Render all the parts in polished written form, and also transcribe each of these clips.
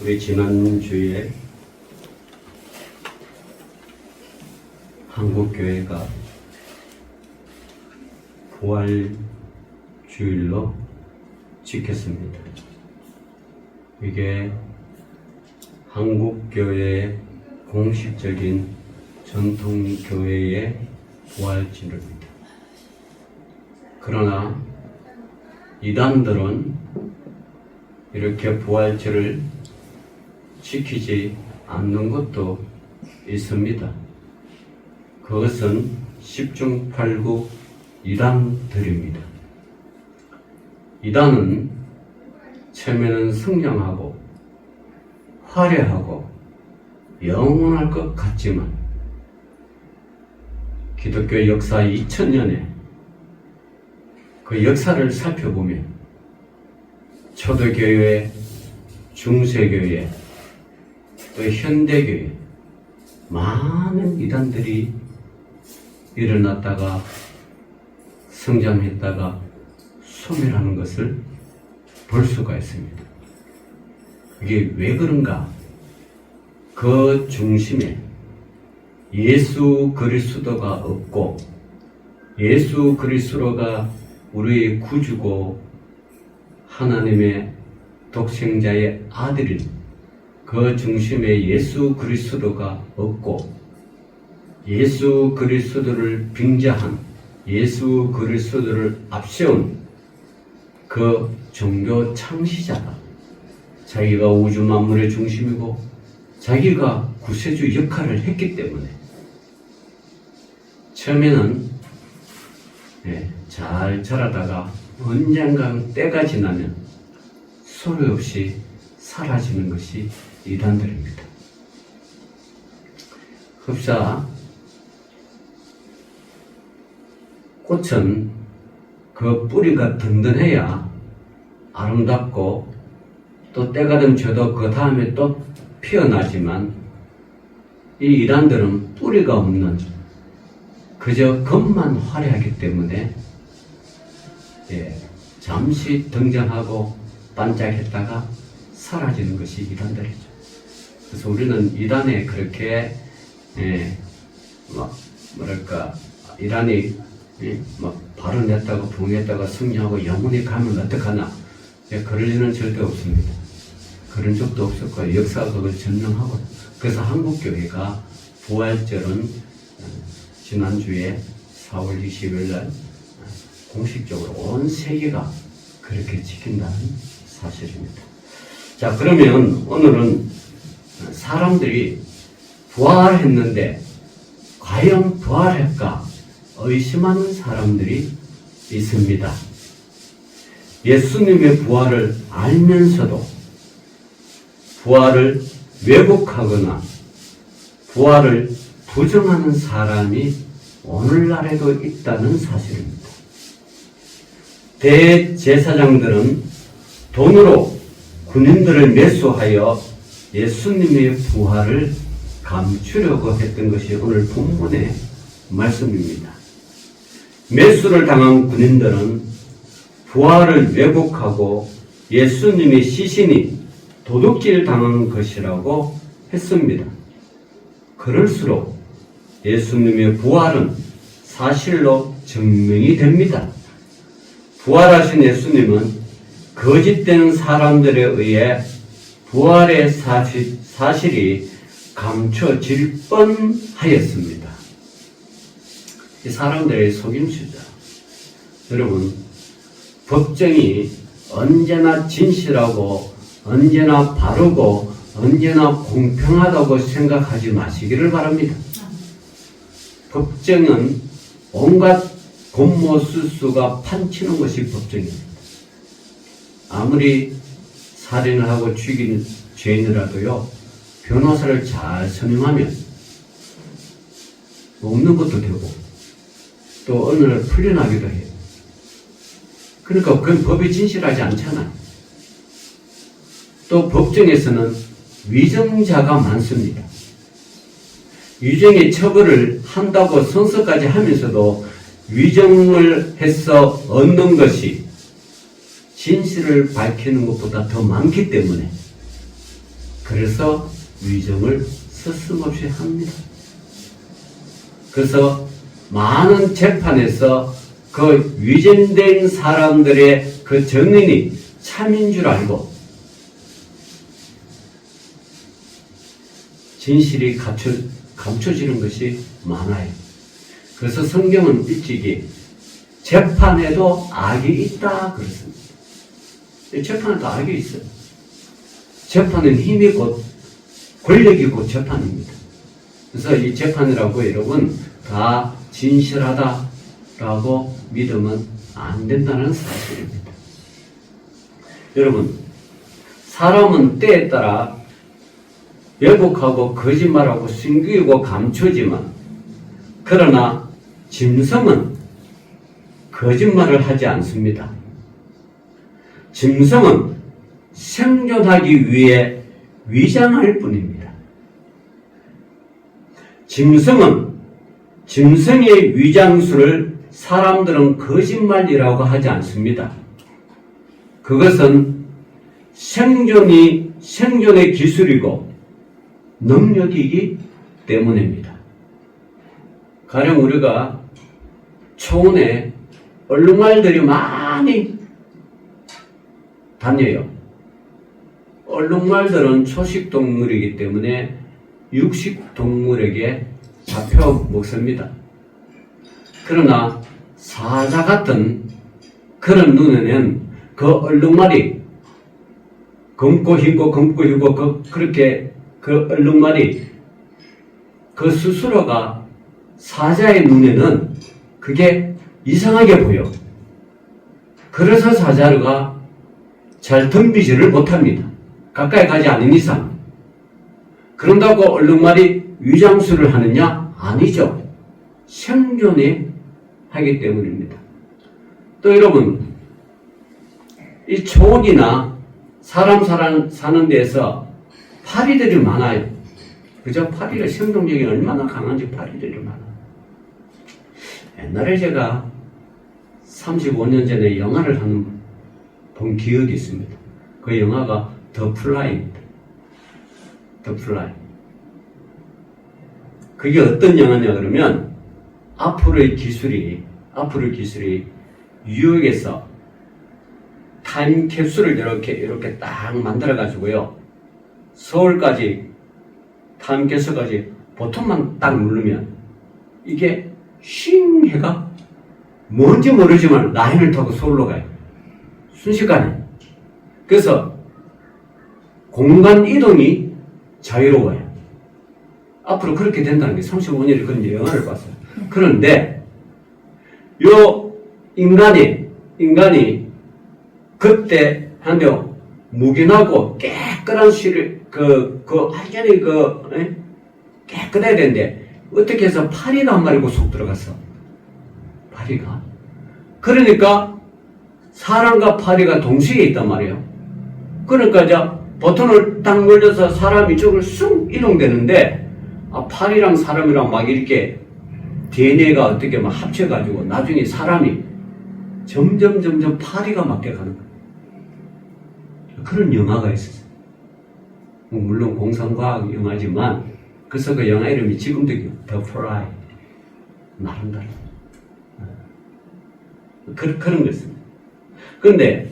우리 지난주에 한국교회가 부활주일로 지켰습니다. 이게 한국교회의 공식적인 전통교회의 부활주일입니다. 그러나 이단들은 이렇게 부활절을 지키지 않는 것도 있습니다. 그것은 10중 8구 이단들입니다. 이단은 처음에는 성장하고 화려하고 영원할 것 같지만 기독교 역사 2000년에 그 역사를 살펴보면 초대교회, 중세교회, 또 현대교회 많은 이단들이 일어났다가 성장했다가 소멸하는 것을 볼 수가 있습니다. 이게 왜 그런가? 그 중심에 예수 그리스도가 없고 예수 그리스도가 우리의 구주고 하나님의 독생자의 아들인 그 중심에 예수 그리스도가 없고 예수 그리스도를 빙자한 예수 그리스도를 앞세운 그 종교 창시자가 자기가 우주 만물의 중심이고 자기가 구세주 역할을 했기 때문에 처음에는 잘 자라다가 언젠가 때가 지나면 소리 없이 사라지는 것이 이단들입니다. 흡사 꽃은 그 뿌리가 든든해야 아름답고 또 때가 되면 저도 그 다음에 또 피어나지만 이 이단들은 뿌리가 없는 그저 겉만 화려하기 때문에 잠시 등장하고 반짝했다가 사라지는 것이 이단들이죠. 그래서 우리는 이단에 그렇게 이단이 발언했다고 부흥했다고 승리하고 영원히 가면 어떡하나 그럴 일은 절대 없습니다. 그런 적도 없었고 역사가 그걸 증명하고 그래서 한국교회가 부활절은 지난주에 4월 20일 날 공식적으로 온 세계가 그렇게 지킨다는 사실입니다. 자, 그러면 오늘은 사람들이 부활했는데 과연 부활할까 의심하는 사람들이 있습니다. 예수님의 부활을 알면서도 부활을 왜곡하거나 부활을 부정하는 사람이 오늘날에도 있다는 사실입니다. 대제사장들은 돈으로 군인들을 매수하여 예수님의 부활을 감추려고 했던 것이 오늘 본문의 말씀입니다. 매수를 당한 군인들은 부활을 왜곡하고 예수님의 시신이 도둑질 당한 것이라고 했습니다. 그럴수록 예수님의 부활은 사실로 증명이 됩니다. 부활하신 예수님은 거짓된 사람들에 의해 부활의 사실이 감춰질 뻔하였습니다. 이 사람들의 속임수죠. 여러분, 법정이 언제나 진실하고 언제나 바르고 언제나 공평하다고 생각하지 마시기를 바랍니다. 법정은 온갖 곤모술수가 판치는 것이 법정입니다. 아무리 살인을 하고 죽인 죄인이라도요, 변호사를 잘 선임하면 없는 것도 되고 또 어느 날 풀려나기도 해요. 그러니까 그건 법이 진실하지 않잖아요. 또 법정에서는 위정자가 많습니다. 위정의 처벌을 한다고 선서까지 하면서도 위정을 해서 얻는 것이 진실을 밝히는 것보다 더 많기 때문에 그래서 위정을 서슴없이 합니다. 그래서 많은 재판에서 그 위증된 사람들의 그 증인이 참인 줄 알고 진실이 감춰지는 것이 많아요. 그래서 성경은 일찍이 재판에도 악이 있다 그랬습니다. 재판에도 악이 있어요. 재판은 힘이 곧 권력이 곧 재판입니다. 그래서 이 재판이라고 여러분 다 진실하다라고 믿으면 안 된다는 사실입니다. 여러분, 사람은 때에 따라 왜곡하고 거짓말하고 숨기고 감추지만 그러나 짐승은 거짓말을 하지 않습니다. 짐승은 생존하기 위해 위장할 뿐입니다. 짐승의 위장술을 사람들은 거짓말이라고 하지 않습니다. 그것은 생존의 기술이고 능력이기 때문입니다. 가령 우리가 초원에 얼룩말들이 많이 다녀요. 얼룩말들은 초식동물이기 때문에 육식동물에게 잡혀 먹습니다. 그러나 사자 같은 그런 눈에는 그 얼룩말이 검고 흰고 그렇게 그 얼룩말이 그 스스로가 사자의 눈에는 그게 이상하게 보여. 그래서 사자가 잘 덤비지를 못합니다. 가까이 가지 않은 이상. 그런다고 얼룩말이 위장술을 하느냐? 아니죠. 생존에 하기 때문입니다. 또 여러분, 이 초원이나 사람 사는 데서 파리들이 많아요. 그죠? 파리가 생존력이 얼마나 강한지 파리들이 많아요. 옛날에 제가 35년 전에 영화를 본 기억이 있습니다. 그 영화가 더 플라이입니다. 더 플라이. 그게 어떤 영화냐 그러면 앞으로의 기술이 뉴욕에서 타임캡슐을 이렇게 딱 만들어 가지고요. 서울까지 타임캡슐까지 버튼만 딱 누르면 이게 싱 해가 뭔지 모르지만 라인을 타고 서울로 가요. 순식간에. 그래서 공간 이동이 자유로워요. 앞으로 그렇게 된다는 게 35년에 그런 영화를 봤어요. 그런데 요 인간이 그때 한데 묵인하고 깨끗한 실을 완전히 깨끗해야 되는데 어떻게 해서 파리가 한 마리고 속 들어갔어. 파리가. 그러니까 사람과 파리가 동시에 있단 말이에요. 그러니까 이제 버튼을 딱 눌러서 사람이 이쪽을 쑥 이동되는데 파리랑 사람이랑 막 이렇게 DNA가 어떻게 막 합쳐가지고 나중에 사람이 점점 파리가 맡겨가는 거예요. 그런 영화가 있었어요. 물론 공상과학 영화지만 그래서 그 영화 이름이 지금도 더 플라이. 나름대로. 그런 거였습니다. 그런데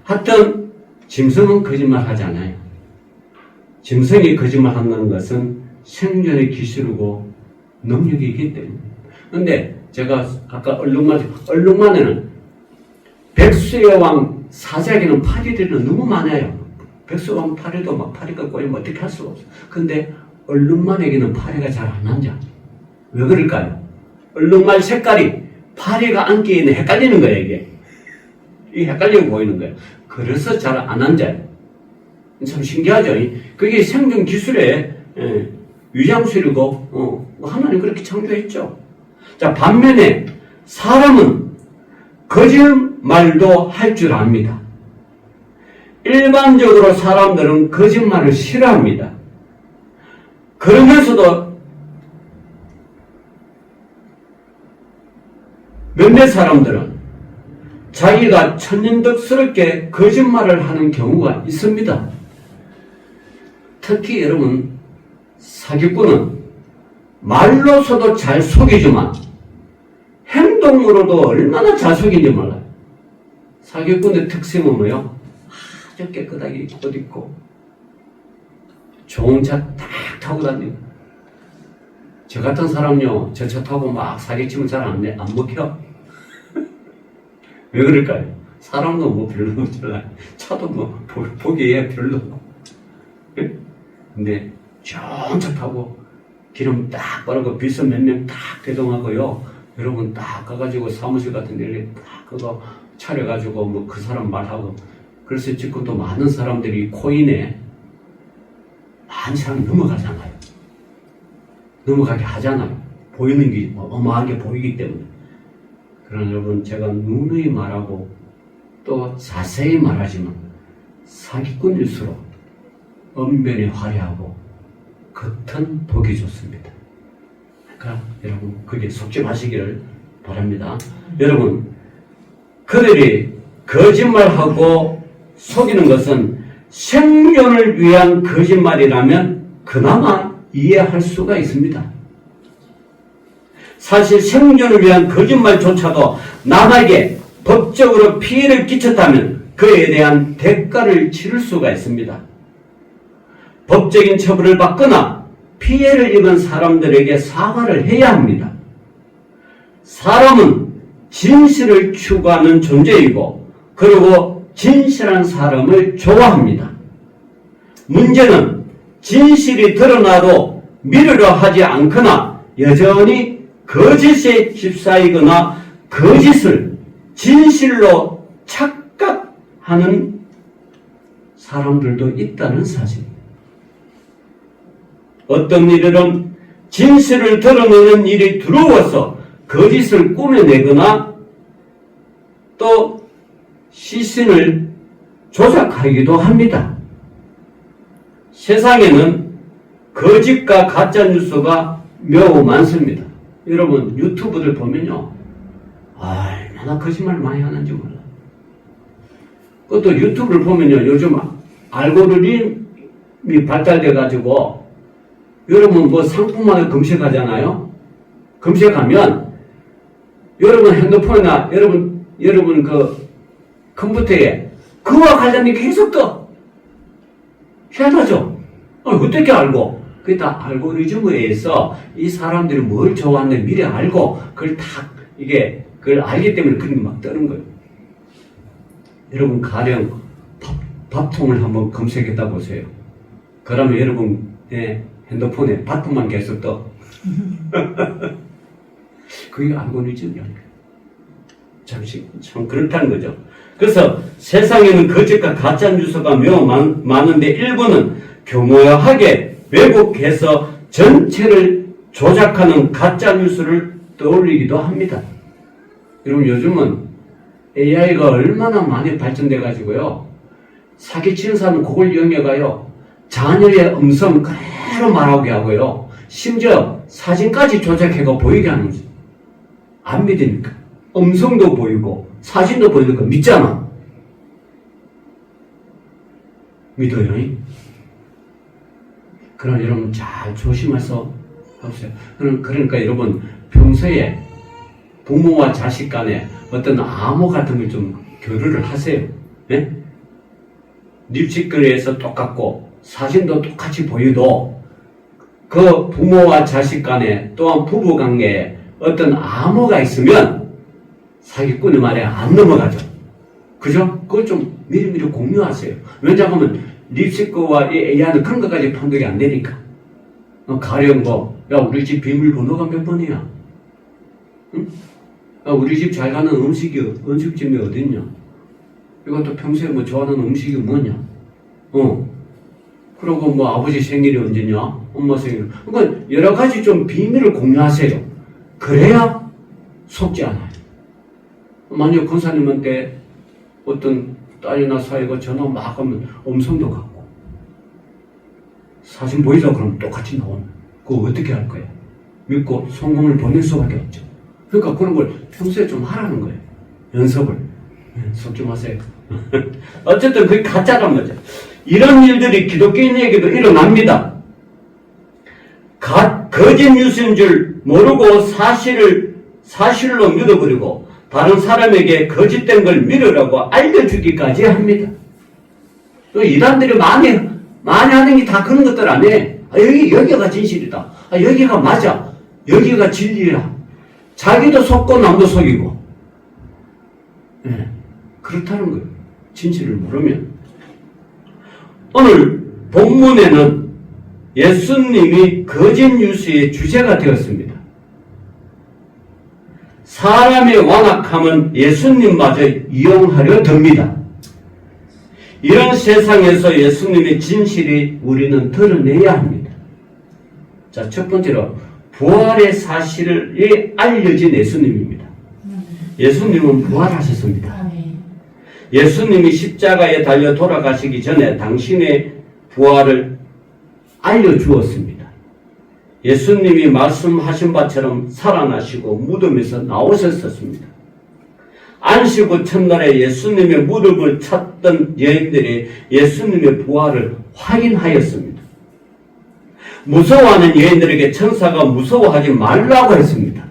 하여튼 짐승은 거짓말 하지 않아요. 짐승이 거짓말 한다는 것은 생존의 기술이고 능력이기 때문에. 그런데 제가 아까 얼룩말에는 백수의 왕 사자에게는 파리들이 너무 많아요. 백수의 왕 파리도 막 파리가 꼬이면 어떻게 할 수가 없어요. 근데 얼룩말에게는 파리가 잘 안 앉아. 왜 그럴까요? 얼룩말 색깔이 파리가 앉기에는 헷갈리는 거예요, 이게. 이게 헷갈리고 보이는 거예요. 그래서 잘 안 앉아요. 참 신기하죠? 그게 생존 기술의 위장술이고, 하나님 그렇게 창조했죠. 자, 반면에 사람은 거짓말도 할 줄 압니다. 일반적으로 사람들은 거짓말을 싫어합니다. 그러면서도 몇몇 사람들은 자기가 천연덕스럽게 거짓말을 하는 경우가 있습니다. 특히 여러분, 사기꾼은 말로서도 잘 속이지만 행동으로도 얼마나 잘 속인지 몰라요. 사기꾼의 특징은 뭐예요? 아주 깨끗하게 옷 입고 좋은 차 딱 타고 다니고. 저 같은 사람요, 저 차 타고 막 사기치면 잘 안 먹혀. 왜 그럴까요? 사람도 뭐 별로 없잖아요. 차도 뭐 보기에 별로. 근데 좋은 차 타고 기름 딱 바르고 빗은 몇 명 딱 대동하고요. 여러분 딱 가가지고 사무실 같은 데를 딱 그거 차려가지고 뭐 그 사람 말하고. 그래서 지금 또 많은 사람들이 코인에 많은 사람 넘어가잖아요. 넘어가게 하잖아요. 보이는 게 어마하게 보이기 때문에. 그러나 여러분, 제가 누누이 말하고 또 자세히 말하지만 사기꾼일수록 언변이 화려하고 겉은 보기 좋습니다. 그러니까 여러분, 그게 속지 마시기를 바랍니다. 여러분, 그들이 거짓말하고 속이는 것은 생존을 위한 거짓말이라면 그나마 이해할 수가 있습니다. 사실 생존을 위한 거짓말조차도 남에게 법적으로 피해를 끼쳤다면 그에 대한 대가를 치를 수가 있습니다. 법적인 처벌을 받거나 피해를 입은 사람들에게 사과를 해야 합니다. 사람은 진실을 추구하는 존재이고 그리고 진실한 사람을 좋아합니다. 문제는 진실이 드러나도 믿으려 하지 않거나 여전히 거짓에 휩싸이거나 거짓을 진실로 착각하는 사람들도 있다는 사실입니다. 어떤 일들은 진실을 드러내는 일이 두려워서 거짓을 꾸며내거나 또 시신을 조작하기도 합니다. 세상에는 거짓과 가짜뉴스가 매우 많습니다. 여러분 유튜브들 보면요, 얼마나 거짓말 많이 하는지 몰라요. 그것도 유튜브를 보면요, 요즘 알고리즘이 발달돼 가지고 여러분 뭐 상품만을 검색하잖아요. 검색하면 여러분 핸드폰이나 여러분 그 컴퓨터에 그와 관련된 게 계속 떠. 희한하죠? 어떻게 알고? 그게 다 알고리즘에 의해서 이 사람들이 뭘 좋아하는지 미리 알고 그걸 딱 그걸 알기 때문에 그런 게 막 뜨는 거예요. 여러분 가령 밥통을 한번 검색했다 보세요. 그러면 여러분의 핸드폰에 밥통만 계속 떠. 그게 알고리즘이야. 참 그렇다는 거죠. 그래서 세상에는 거짓과 가짜 뉴스가 매우 많은데 일부는 교묘하게 왜곡해서 전체를 조작하는 가짜 뉴스를 떠올리기도 합니다. 여러분 요즘은 AI가 얼마나 많이 발전돼 가지고요, 사기치는 사람은 그걸 이용해가요 자녀의 음성 그대로 말하게 하고요, 심지어 사진까지 조작해가 보이게 하는 거죠. 안 믿으니까 음성도 보이고 사진도 보이니까 믿잖아. 믿어요? 그럼 여러분 잘 조심해서 하세요. 그러니까 여러분 평소에 부모와 자식 간에 어떤 암호 같은 걸 좀 교류를 하세요. 네? 립식거리에서 똑같고 사진도 똑같이 보여도 그 부모와 자식 간에 또한 부부 관계에 어떤 암호가 있으면 사기꾼의 말에 안 넘어가죠. 그죠? 그걸 좀 미리미리 공유하세요. 왜냐하면 립식거와 이 AI는 그런 것까지 판독이 안 되니까. 가령 야 우리 집 비밀번호가 몇 번이야? 응? 우리 집 잘 가는 음식점이 어딨냐? 이것도 평소에 뭐 좋아하는 음식이 뭐냐? 그리고 뭐 아버지 생일이 언제냐? 엄마 생일. 그러니까 여러 가지 좀 비밀을 공유하세요. 그래야 속지 않아요. 만약 권사님한테 어떤 딸이나 사이가 전화 막 하면 음성도 갖고 사진 보이자 그러면 똑같이 나오는. 그거 어떻게 할 거예요? 믿고 성공을 보낼 수밖에 없죠. 그러니까 그런 걸 평소에 좀 하라는 거예요. 연습을. 속 좀 하세요. 어쨌든 그게 가짜란 거죠. 이런 일들이 기독교인에게도 일어납니다. 거짓 뉴스인 줄 모르고 사실로 믿어버리고 다른 사람에게 거짓된 걸 믿으라고 알려주기까지 합니다. 또 이단들이 많이 하는 게 다 그런 것들 아니에요. 여기가 진실이다. 여기가 맞아. 여기가 진리야. 자기도 속고 남도 속이고. 네, 그렇다는 거예요. 진실을 모르면. 오늘 본문에는 예수님이 거짓 뉴스의 주제가 되었습니다. 사람의 완악함은 예수님마저 이용하려 듭니다. 이런 세상에서 예수님의 진실이 우리는 드러내야 합니다. 자, 첫 번째로 부활의 사실이 알려진 예수님입니다. 예수님은 부활하셨습니다. 예수님이 십자가에 달려 돌아가시기 전에 당신의 부활을 알려주었습니다. 예수님이 말씀하신 바처럼 살아나시고 무덤에서 나오셨습니다. 안식 후 첫날에 예수님의 무릎을 찾던 여인들이 예수님의 부활을 확인하였습니다. 무서워하는 여인들에게 천사가 무서워하지 말라고 했습니다.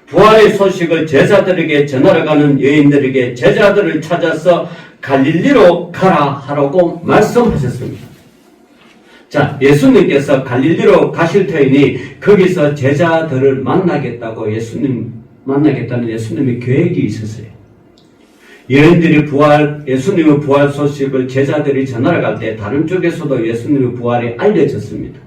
부활의 소식을 제자들에게 전하러 가는 여인들에게 제자들을 찾아서 갈릴리로 가라 하라고 말씀하셨습니다. 자, 예수님께서 갈릴리로 가실 터이니 거기서 제자들을 만나겠다는 예수님의 계획이 있었어요. 여인들이 예수님의 부활 소식을 제자들이 전하러 갈 때 다른 쪽에서도 예수님의 부활이 알려졌습니다.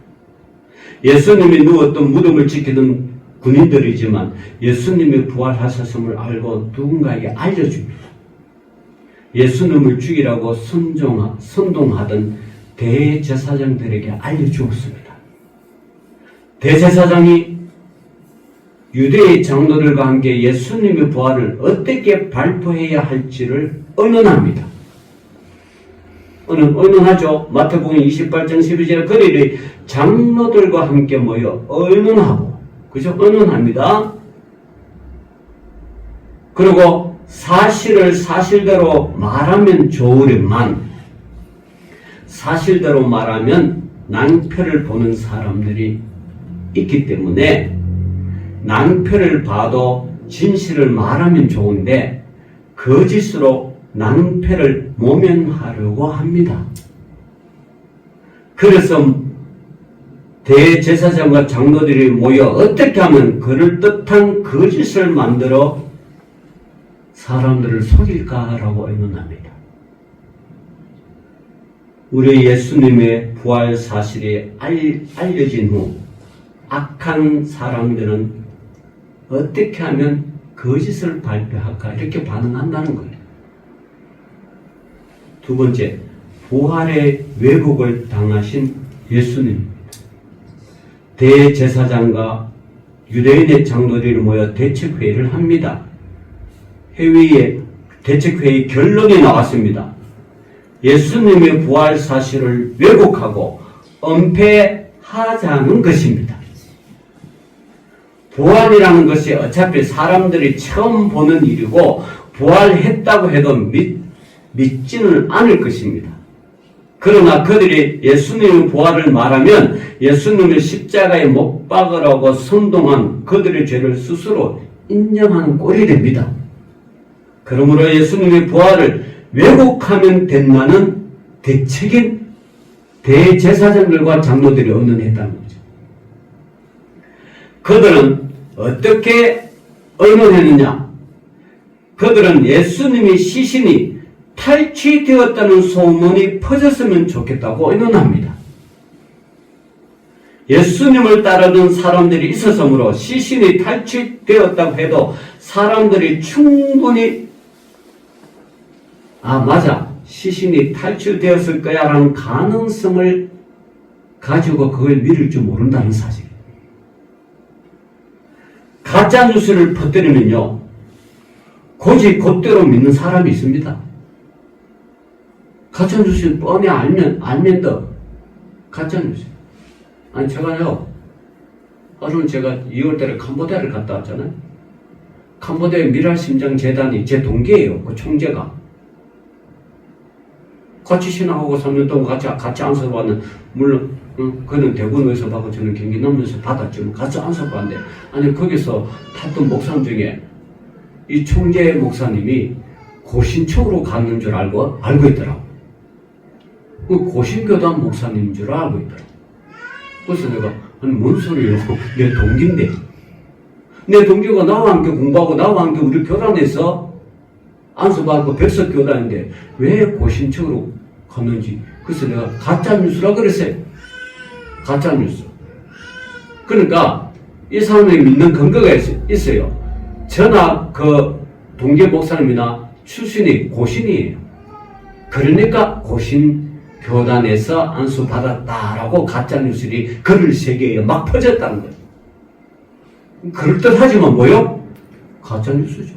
예수님이 누웠던 무덤을 지키던 군인들이지만 예수님이 부활하셨음을 알고 누군가에게 알려줍니다. 예수님을 죽이라고 선동하던 대제사장들에게 알려주었습니다. 대제사장이 유대의 장로들과 함께 예수님의 부활을 어떻게 발표해야 할지를 의논합니다. 의논하죠. 마태복음 28장 12절 그들이 장로들과 함께 모여 의논하고, 그죠? 의논합니다. 그리고 사실을 사실대로 말하면 좋으련만 사실대로 말하면 낭패를 보는 사람들이 있기 때문에 낭패를 봐도 진실을 말하면 좋은데 거짓으로 낭패를 모면하려고 합니다. 그래서 대제사장과 장로들이 모여 어떻게 하면 그럴듯한 거짓을 만들어 사람들을 속일까라고 의논합니다. 우리 예수님의 부활 사실이 알려진 후 악한 사람들은 어떻게 하면 거짓을 발표할까 이렇게 반응한다는 거예요. 두 번째, 부활의 왜곡을 당하신 예수님입니다. 대제사장과 유대인의 장로들이 모여 대책회의를 합니다. 대책회의 결론이 나왔습니다. 예수님의 부활 사실을 왜곡하고 은폐하자는 것입니다. 부활이라는 것이 어차피 사람들이 처음 보는 일이고 부활했다고 해도 믿지는 않을 것입니다. 그러나 그들이 예수님의 부활을 말하면 예수님을 십자가에 못 박으라고 선동한 그들의 죄를 스스로 인정하는 꼴이 됩니다. 그러므로 예수님의 부활을 왜곡하면 된다는 대책인 대제사장들과 장로들이 의논했다는 거죠. 그들은 어떻게 의논했느냐? 그들은 예수님의 시신이 탈취되었다는 소문이 퍼졌으면 좋겠다고 의논합니다. 예수님을 따르는 사람들이 있었으므로 시신이 탈취되었다고 해도 사람들이 충분히 맞아, 시신이 탈취되었을 거야 라는 가능성을 가지고 그걸 믿을 줄 모른다는 사실. 가짜 뉴스를 퍼뜨리면요, 고지 곧대로 믿는 사람이 있습니다. 가짜 뉴스는 뻔히 알면 더 가짜 뉴스. 아니, 제가요, 하루는 제가 2월달에 캄보디아를 갔다 왔잖아요. 캄보디아 미랄심장 재단이 제 동기예요. 그 총재가. 같이 신앙하고 3년 동안 같이 안수받는, 물론, 그는 대구에서 받고 저는 경기 남도에서 받았지만 같이 안수받는데, 아니, 거기서 탔던 목사님 중에 이 총재 목사님이 고신청으로 갔는 줄 알고 있더라고. 그 고신교단 목사님인 줄 알고 있더라고. 그래서 내가, 아니, 뭔 소리예요? 내 동기인데. 내 동기가 나와 함께 공부하고 나와 함께 우리 교단에서 안수받고 백석교단인데 왜 고신청으로 갔는지. 그래서 내가 가짜뉴스라 그랬어요. 가짜뉴스. 그러니까 이 사람이 믿는 근거가 있어요. 저나 그 동계 목사님이나 출신이 고신이에요. 그러니까 고신교단에서 안수받았다라고 가짜뉴스들이 글을 세계에 막 퍼졌다는 거예요. 그럴듯하지만 뭐요? 가짜뉴스죠.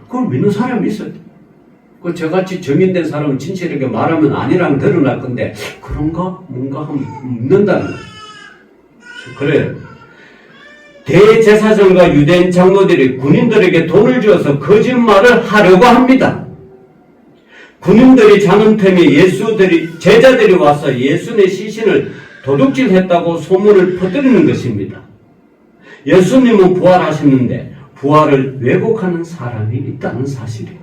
그걸 믿는 사람이 있어요. 그 저같이 정인된 사람은 진실하게 말하면 아니라면 드러날 건데 그런가? 뭔가 하면 믿는다는 거예요. 그래요. 대제사장과 유대인 장로들이 군인들에게 돈을 주어서 거짓말을 하려고 합니다. 군인들이 자는 틈에 제자들이 와서 예수님의 시신을 도둑질했다고 소문을 퍼뜨리는 것입니다. 예수님은 부활하셨는데 부활을 왜곡하는 사람이 있다는 사실이에요.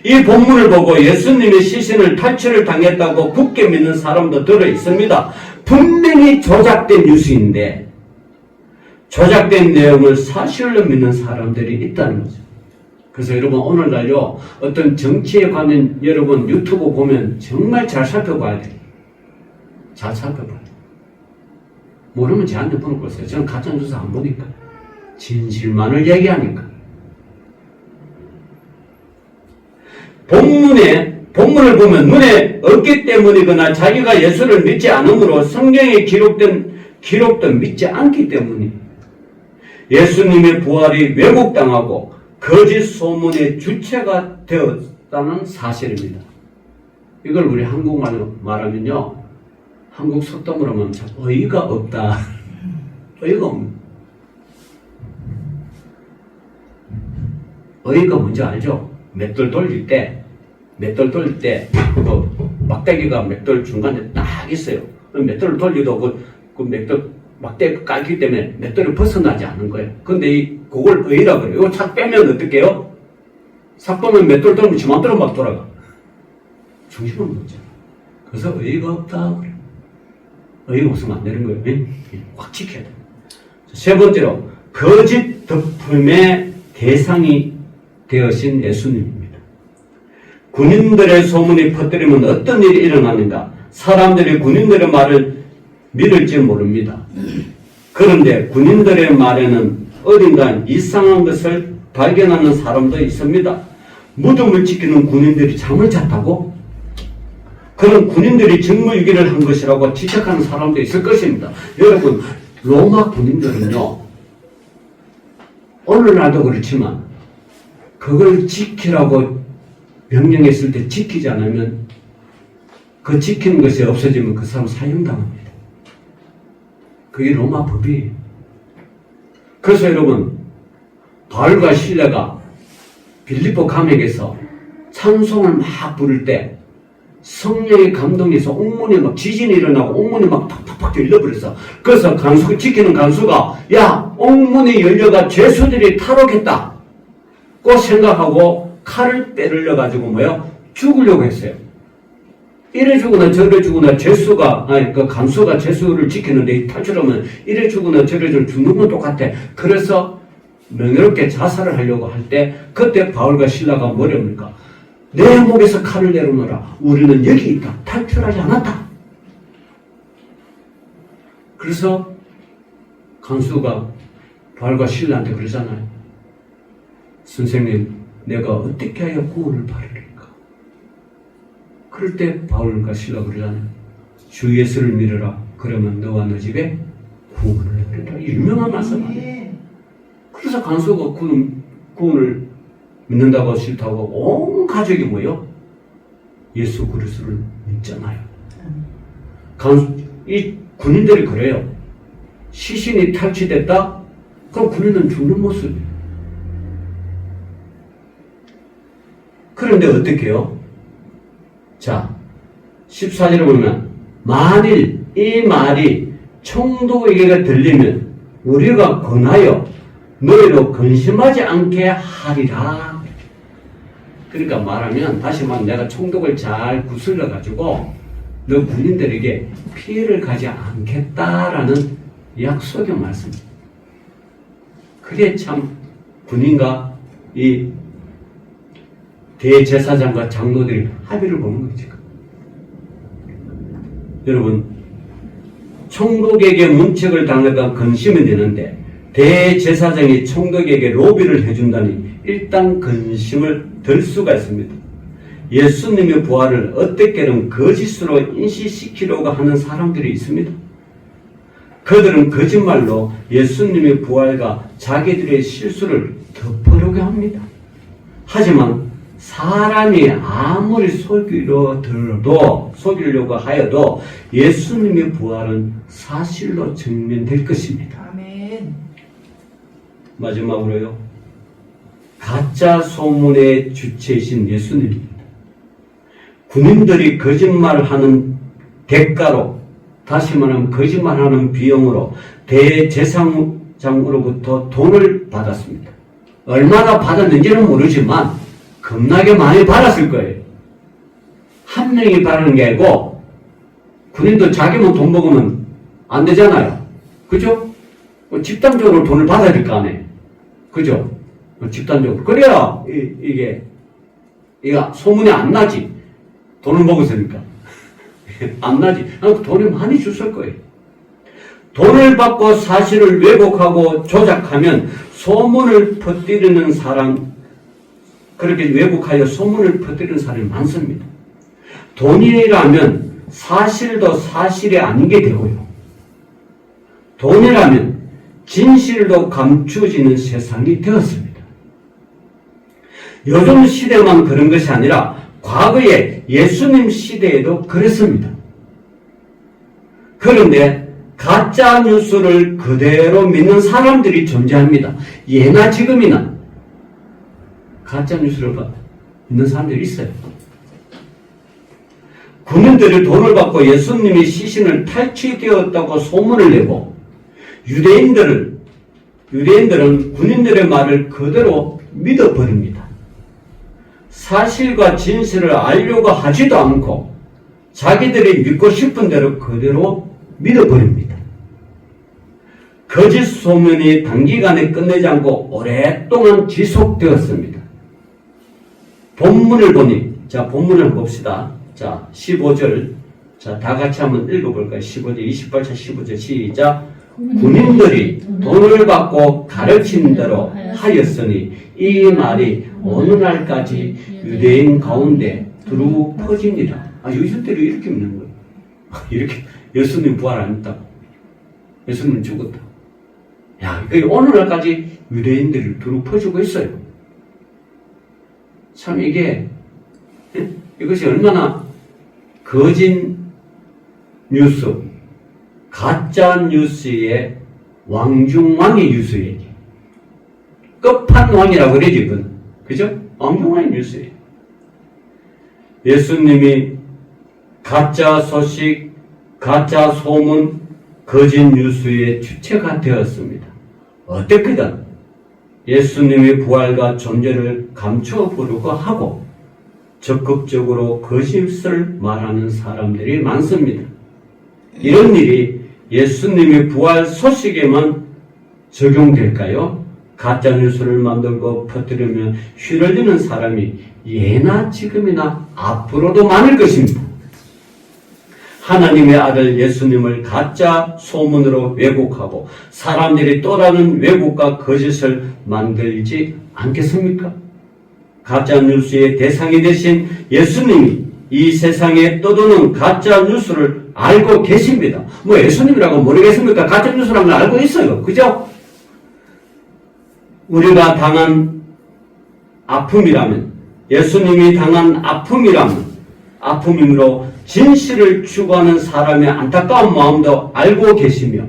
이 본문을 보고 예수님의 시신을 탈취를 당했다고 굳게 믿는 사람도 들어 있습니다. 분명히 조작된 뉴스인데 조작된 내용을 사실로 믿는 사람들이 있다는 거죠. 그래서 여러분 오늘날요 어떤 정치에 관한 여러분 유튜브 보면 정말 잘 살펴봐야 돼요. 잘 살펴봐야 돼요. 모르면 저한테 물어보세요. 저는 가짜뉴스 안 보니까. 진실만을 얘기하니까. 본문을 보면 눈에 없기 때문이거나 자기가 예수를 믿지 않으므로 성경에 기록도 믿지 않기 때문이 예수님의 부활이 왜곡당하고 거짓 소문의 주체가 되었다는 사실입니다. 이걸 우리 한국말로 말하면요. 한국 속담으로 하면 참 어이가 없다. 어이가 없는. 어이가 뭔지 알죠? 맷돌 돌릴 때, 그 막대기가 맷돌 중간에 딱 있어요. 맷돌을 돌리도 그 맷돌, 막대기 깔기 때문에 맷돌이 벗어나지 않는 거예요. 근데 그걸 어이라 그래요. 이거 착 빼면 어떻게 해요? 싹 빼면 맷돌 돌면 지 맘대로 막 돌아가. 중심을 못 잡아. 그래서 어이가 없다 그래요. 어이가 없으면 안 되는 거예요. 꽉 지켜야 돼요. 세 번째로, 거짓 덮음의 대상이 되어신 예수님입니다. 군인들의 소문이 퍼뜨리면 어떤 일이 일어나는가? 사람들이 군인들의 말을 믿을지 모릅니다. 그런데 군인들의 말에는 어딘가 이상한 것을 발견하는 사람도 있습니다. 무덤을 지키는 군인들이 잠을 잤다고? 그런 군인들이 직무유기를 한 것이라고 지적하는 사람도 있을 것입니다. 여러분, 로마 군인들은요, 오늘날도 그렇지만, 그걸 지키라고 명령했을 때 지키지 않으면, 그 지키는 것이 없어지면 그 사람 사형당합니다. 그게 로마 법이에요. 그래서 여러분, 바울과 실레가 빌립보 감옥에서 찬송을 막 부를 때, 성령의 감동에서 옥문이 막 지진이 일어나고 옥문이 막 팍팍팍 열려버렸어. 그래서 지키는 간수가 야 옥문이 열려가 죄수들이 탈옥했다 고 생각하고 칼을 빼들려 가지고 죽으려고 했어요. 이래 주거나 저래 주거나 그 간수가 죄수를 지키는데 탈출하면 이래 주거나 저래 죽는 건 똑같아. 그래서 명예롭게 자살을 하려고 할 때 그때 바울과 실라가 뭐랍니까? 내 목에서 칼을 내려놓으라. 우리는 여기 있다. 탈출하지 않았다. 그래서 간수가 바울과 실라한테 그러잖아요. 선생님, 내가 어떻게 하여 구원을 받으리까? 그럴 때 바울과 실라가 그러잖아요. 주 예수를 믿으라. 그러면 너와 너 집에 구원을 얻겠다. 유명한 말씀 아니에요. 그래서 간수가 구원을 믿는다고 싫다고 온 가족이 예수 그리스도를 믿잖아요. 이 군인들이 그래요. 시신이 탈취됐다? 그럼 군인은 죽는 모습이에요. 그런데 어떻게 해요? 자, 14절에 보면 만일 이 말이 총독에게 들리면 우리가 권하여 너희로 근심하지 않게 하리라. 그러니까 말하면 다시 말하면 내가 총독을 잘 구슬러 가지고 너 군인들에게 피해를 가지 않겠다라는 약속의 말씀입니다. 그게 참 군인과 이 대제사장과 장로들이 합의를 보는 거죠. 여러분, 총독에게 문책을 당하다 근심이 되는데 대제사장이 총독에게 로비를 해준다니 일단 근심을 들 수가 있습니다. 예수님의 부활을 어떻게든 거짓으로 인식시키려고 하는 사람들이 있습니다. 그들은 거짓말로 예수님의 부활과 자기들의 실수를 덮으려고 합니다. 하지만 사람이 아무리 속이려고 하여도 예수님의 부활은 사실로 증명될 것입니다. 아멘. 마지막으로요. 가짜 소문의 주체이신 예수님입니다. 군인들이 거짓말하는 대가로, 다시 말하면 거짓말하는 비용으로 대제사장으로부터 돈을 받았습니다. 얼마나 받았는지는 모르지만 겁나게 많이 받았을 거예요. 한 명이 받는 게 아니고 군인도 자기만 돈 먹으면 안 되잖아요. 그죠? 집단적으로 돈을 받아야 될 거 아니에요. 그죠? 집단적으로. 그래야 이게 소문이 안 나지. 돈을 먹었으니까. 안 나지. 돈이 많이 줬을 거예요. 돈을 받고 사실을 왜곡하고 조작하면 소문을 퍼뜨리는 사람, 그렇게 왜곡하여 소문을 퍼뜨리는 사람이 많습니다. 돈이라면 사실도 사실이 아닌 게 되고요. 돈이라면 진실도 감추어지는 세상이 되었습니다. 요즘 시대만 그런 것이 아니라 과거에 예수님 시대에도 그랬습니다. 그런데 가짜 뉴스를 그대로 믿는 사람들이 존재합니다. 예나 지금이나 가짜 뉴스를 믿는 사람들이 있어요. 군인들이 돈을 받고 예수님이 시신을 탈취되었다고 소문을 내고 유대인들은 군인들의 말을 그대로 믿어버립니다. 사실과 진실을 알려고 하지도 않고 자기들이 믿고 싶은 대로 그대로 믿어버립니다. 거짓 소문이 단기간에 끝내지 않고 오랫동안 지속되었습니다. 본문을 보니, 자, 본문을 한번 봅시다. 자, 15절. 자, 다 같이 한번 읽어볼까요? 15절, 28절, 15절, 시작. 군인들이 돈을 받고 가르친 대로 하였으니 이 말이 어느 날까지 유대인 가운데 두루 퍼지니라. 요즘대로 이렇게 믿는 거예요. 이렇게 예수님 부활 안 했다고. 예수님 죽었다. 어느 날까지 유대인들이 두루 퍼지고 있어요. 참 이것이 얼마나 거짓 뉴스, 가짜 뉴스의 왕중왕의 뉴스예요. 끝판왕이라고 그러지, 이건. 그죠? 왕중왕의 뉴스예요. 예수님이 가짜 소식, 가짜 소문, 거짓 뉴스의 주체가 되었습니다. 어떻게든 예수님의 부활과 존재를 감춰보려고 하고 적극적으로 거짓을 말하는 사람들이 많습니다. 이런 일이 예수님의 부활 소식에만 적용될까요? 가짜 뉴스를 만들고 퍼뜨리며 휘둘리는 사람이 예나 지금이나 앞으로도 많을 것입니다. 하나님의 아들 예수님을 가짜 소문으로 왜곡하고 사람들이 또 다른 왜곡과 거짓을 만들지 않겠습니까? 가짜 뉴스의 대상이 되신 예수님이 이 세상에 떠도는 가짜 뉴스를 알고 계십니다. 예수님이라고 모르겠습니까? 가짜 뉴스라는 걸 알고 있어요. 그죠? 우리가 당한 아픔이라면, 예수님이 당한 아픔이므로 진실을 추구하는 사람의 안타까운 마음도 알고 계시며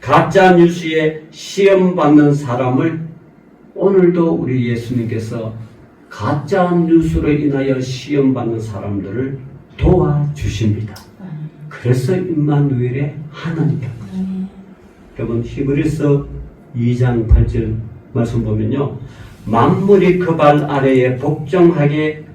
가짜 뉴스에 시험받는 사람을 오늘도 우리 예수님께서 가짜 뉴스로 인하여 시험받는 사람들을 도와주십니다. 그래서 임마누엘의 하나님이라고 하죠. 여러분 히브리서 2장 8절 말씀 보면요. 만물이 그 발 아래에 복종하게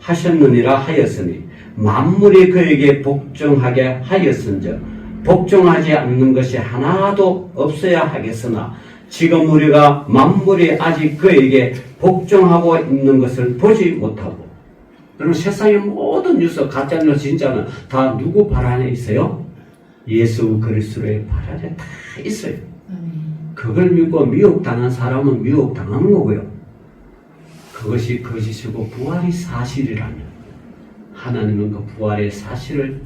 하셨느니라 하였으니 만물이 그에게 복종하게 하였은즉 복종하지 않는 것이 하나도 없어야 하겠으나 지금 우리가 만물이 아직 그에게 복종하고 있는 것을 보지 못하고 여러분 세상의 모든 뉴스 가짜뉴스 진짜는 다 누구 발 안에 있어요? 예수 그리스도의 발 안에 다 있어요. 그걸 믿고 미혹당한 사람은 미혹당한 거고요. 그것이 거짓이고 부활이 사실이라면 하나님은 그 부활의 사실을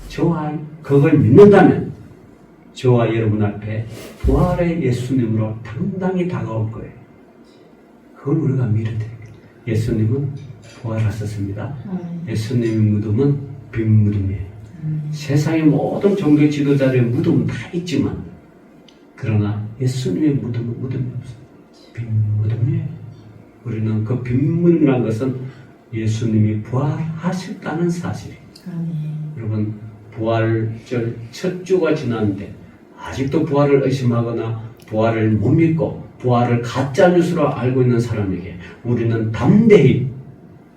저와 그걸 믿는다면 저와 여러분 앞에 부활의 예수님으로 당당히 다가올 거예요. 그걸 우리가 믿어야 됩니다. 예수님은 부활하셨습니다. 예수님의 무덤은 빈 무덤이에요. 세상의 모든 종교 지도자들의 무덤은 다 있지만 그러나 예수님의 무덤은 무덤이 없어요. 빈 무덤이에요. 우리는 그 빈 무덤이라는 것은 예수님이 부활하셨다는 사실이에요. 여러분 부활절 첫 주가 지났는데 아직도 부활을 의심하거나 부활을 못 믿고 부활을 가짜뉴스로 알고 있는 사람에게 우리는 담대히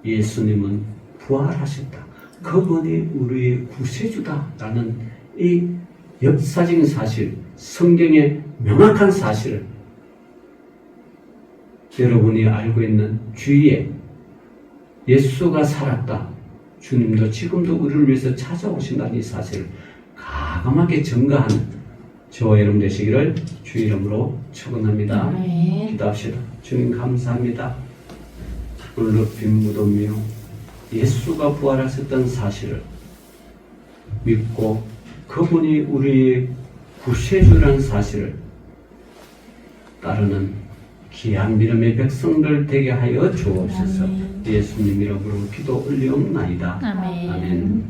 예수님은 부활하셨다. 그분이 우리의 구세주다라는 이 역사적인 사실, 성경의 명확한 사실을 여러분이 알고 있는 주위에 예수가 살았다. 주님도 지금도 우리를 위해서 찾아오신다는 이 사실을 가감하게 증거하는 저와 여러분 되시기를 주 이름으로 축원합니다. 기도합시다. 주님 감사합니다. 오늘도 빈 무덤이요 예수가 부활하셨던 사실을 믿고 그분이 우리의 구세주라는 사실을 따르는 귀한 믿음의 백성들 되게 하여 주옵소서. 예수님 이름으로 기도 올리옵나이다. 아멘.